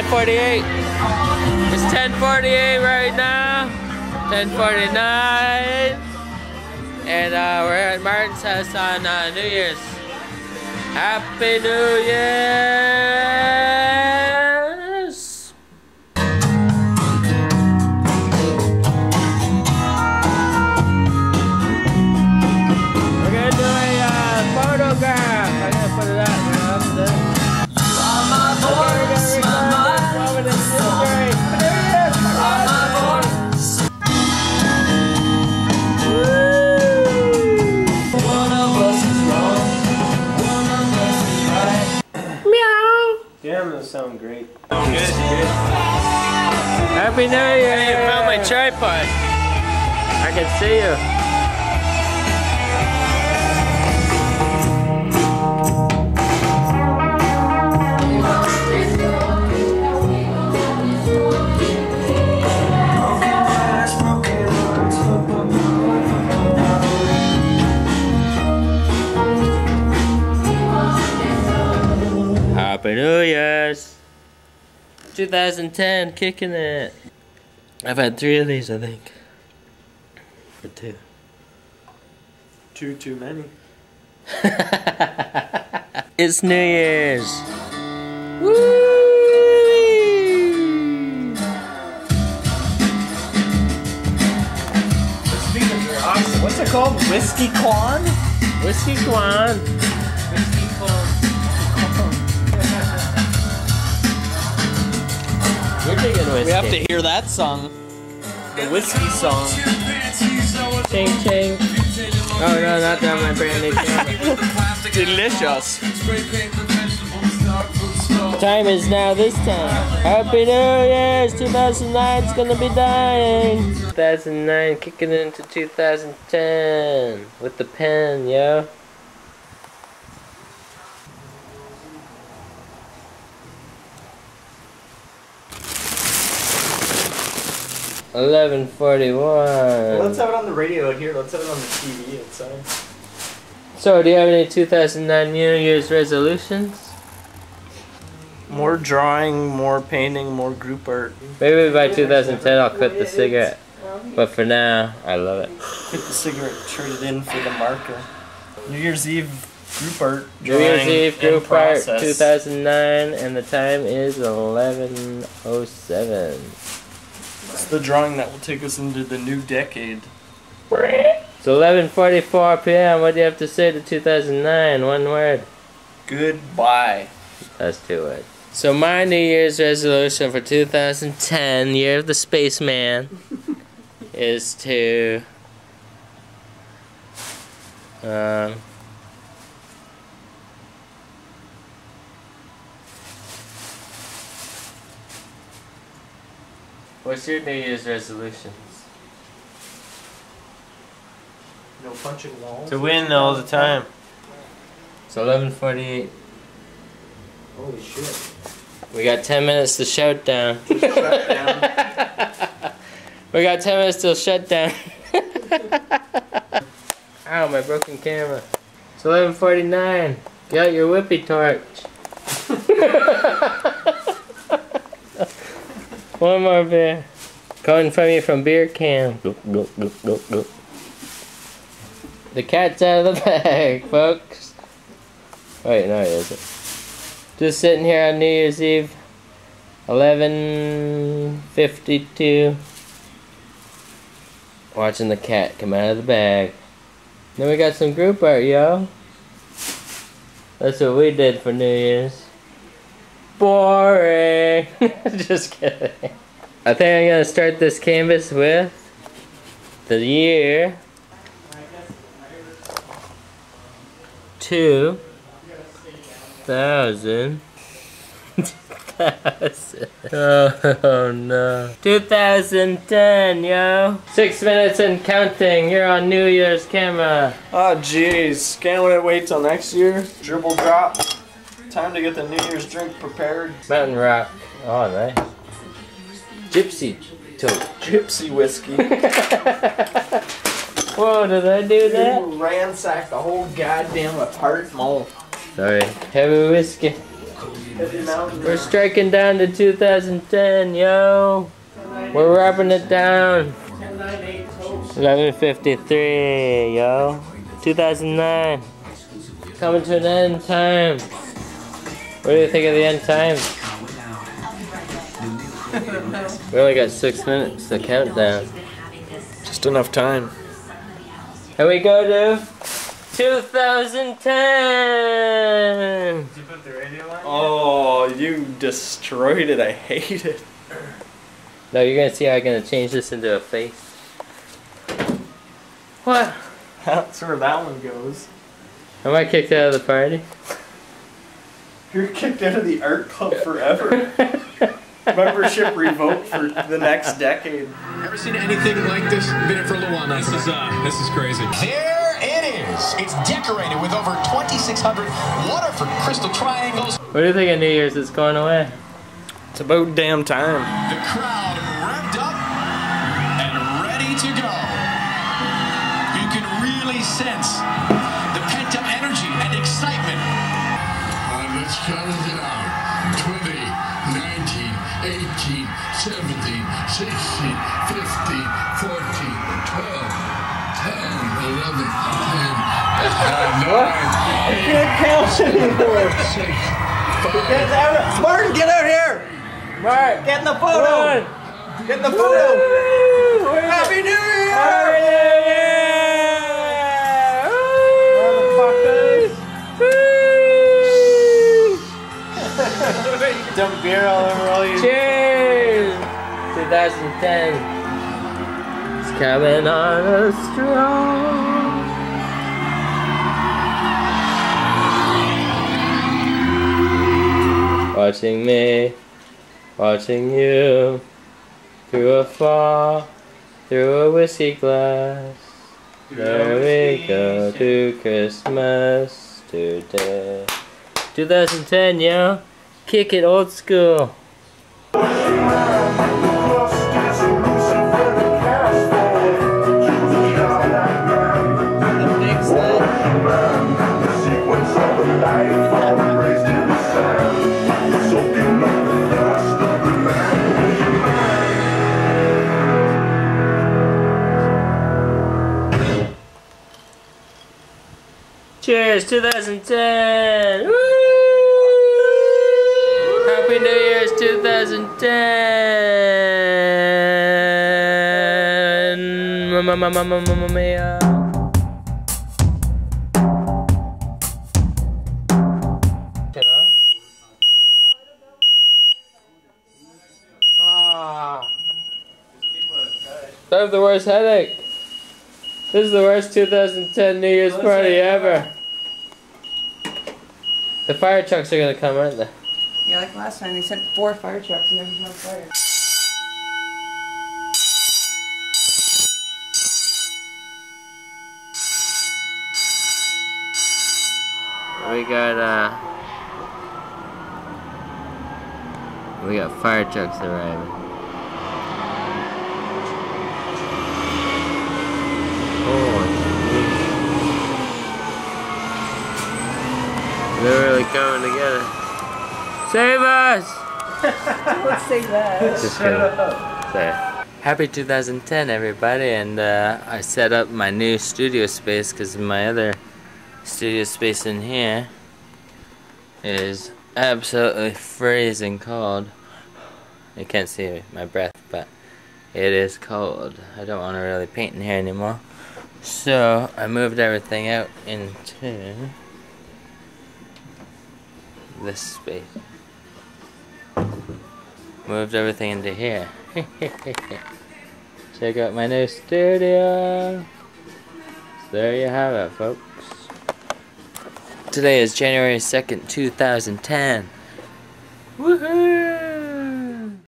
9:48. It's 10:48 right now. 10:49. And we're at Martin's house on New Year's. Happy New Year's! We're gonna do a photograph. I'm gonna put it out right after this. Damn, those sound great. Oh, good. Happy New Year! I found my tripod. I can see you. Happy New Year's! 2010, kicking it. I've had 3 of these, I think. Or 2. 2 too many. It's New Year's! Woo! Speaking of your awesome, what's it called? Whiskey Quan? Whiskey Quan. Whiskey Quan. You're digging whiskey. We have to hear that song. The whiskey song. Ching ching. Oh no, not that my brand new camera. Delicious. Time is now this time. Happy New Year's! 2009's gonna be dying. 2009 kicking into 2010 with the pen, yo. $11:41. Let's have it on the radio here. Let's have it on the TV outside. So, do you have any 2009 New Year's resolutions? More drawing, more painting, more group art. Maybe by 2010 I'll quit the cigarette. But for now, I love it. Quit the cigarette, trade it in for the marker. New Year's Eve group art. New Year's Eve group art 2009, and the time is 11:07. It's the drawing that will take us into the new decade. It's 11:44 p.m. What do you have to say to 2009? One word. Goodbye. That's 2 words. So my New Year's resolution for 2010, year of the spaceman, is to what's your New Year's resolutions? No punching walls. To win all the time. It's 11:48. Holy shit. We got 10 minutes to shut down. Just shut down. We got 10 minutes till shut down. Ow, my broken camera. It's 11:49. Get out your whippy torch. One more beer. Coming from you from beer can. The cat's out of the bag, folks. Wait, no, it isn't. Just sitting here on New Year's Eve, 11:52, watching the cat come out of the bag. Then we got some group art, yo. That's what we did for New Year's. Boring. Just kidding. I think I'm gonna start this canvas with the year 2000. Oh no. 2010, yo. 6 minutes and counting. You're on New Year's camera. Oh jeez. Can't wait till next year. Dribble drop. Time to get the New Year's drink prepared. Mountain Rock. Oh, nice. Gypsy tote. Gypsy whiskey. Whoa, did I do that? You ransacked the whole goddamn apartment. Sorry. Heavy whiskey. We're striking down to 2010, yo. We're wrapping it down. 11:53, yo. 2009. Coming to an end time. What do you think of the end time? We only got 6 minutes to count down. Just enough time. Here we go to 2010! Did you put the radio on? Oh, you destroyed it. I hate it. No, you're gonna see how I'm gonna change this into a face. What? That's where that one goes. Am I kicked out of the party? You're kicked out of the art club forever. Membership revoked for the next decade. Ever seen anything like this? Been it for a little while now. This is crazy. There it is. It's decorated with over 2,600 waterford crystal triangles. What do you think of New Year's is going away? It's about damn time. The crowd revved up and ready to go. You can really sense the pent-up energy and excitement. Let's count it down. 20, 19, 18, 17, 16, 15, 14, 12, 10, 11, 10, 9, I can't count anymore. 6, 5, Martin, get out here! Mark! Get in the photo! Get in the photo! Happy New Year! Happy New Year! Dump beer all over all you. Cheers! 2010. It's coming on us strong. Watching me, watching you, through a fall, through a whiskey glass. There we go to Christmas today. 2010, yo. Kick it old school. Cheers, 2010! Woo! Happy New Year's 2010! Mamma mia! I have the worst headache. This is the worst 2010 New Year's party ever. The fire trucks are gonna come, aren't they? Yeah, like last time, they sent 4 fire trucks and there was no fire. We got fire trucks arriving. They're really coming together. Save us! Let's save that. Just kidding. Sorry. Happy 2010, everybody, and I set up my new studio space because my other studio space in here is absolutely freezing cold. You can't see my breath, but it is cold. I don't want to really paint in here anymore. So I moved everything out into this space. Moved everything into here. Check out my new studio. So there you have it, folks. Today is January 2nd, 2010. Woohoo!